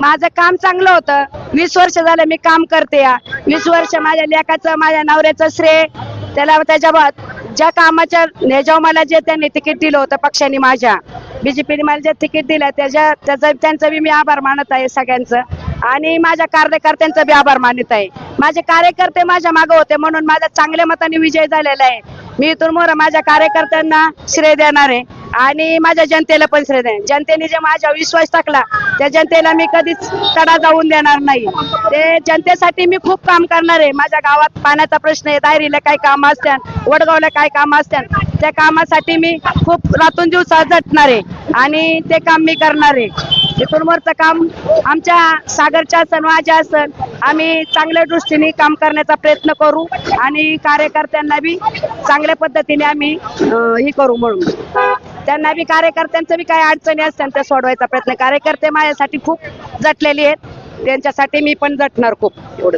माझं काम चांगलं होतं. 20 वर्ष झालं मी काम करते. 20 वर्ष माझ्या लेकाचं माझ्या नवऱ्याचं श्रेय त्याला. ज्या कामाच्या ह्याच्यावर मला जे त्यांनी तिकीट दिलं होतं पक्षाने, माझ्या बीजेपीने मला जे तिकीट दिलं त्यांचं बी मी आभार मानत आहे सगळ्यांचं. आणि माझ्या कार्यकर्त्यांचा बी आभार मानत आहे. माझे कार्यकर्ते माझ्या मागे होते म्हणून माझा चांगल्या मताने विजय झालेला आहे. मी इथून मोर माझ्या कार्यकर्त्यांना श्रेय देणार आहे आणि माझ्या जनतेला पण श्रेय देणार. जनतेने जे माझ्या विश्वास टाकला त्या जनतेला मी कधीच तडा जाऊन देणार नाही. ते जनतेसाठी मी खूप काम करणार आहे. माझ्या गावात पाण्याचा प्रश्न आहे, दायरीला काय काम असतात, वडगावला काय काम असतात, त्या कामासाठी मी खूप रातून दिवसा झटणार आहे आणि ते काम मी करणार आहे. इथून वरचं काम आमच्या सागरच्या असन माझ्या असन आम्ही चांगल्या दृष्टीने काम करण्याचा प्रयत्न करू आणि कार्यकर्त्यांना बी चांगल्या पद्धतीने आम्ही हे करू. म्हणून त्यांना बी कार्यकर्त्यांचं बी काही अडचणी असतात त्या सोडवायचा प्रयत्न. कार्यकर्ते माझ्यासाठी खूप झटलेले आहेत, त्यांच्यासाठी मी पण झटणार खूप. एवढं.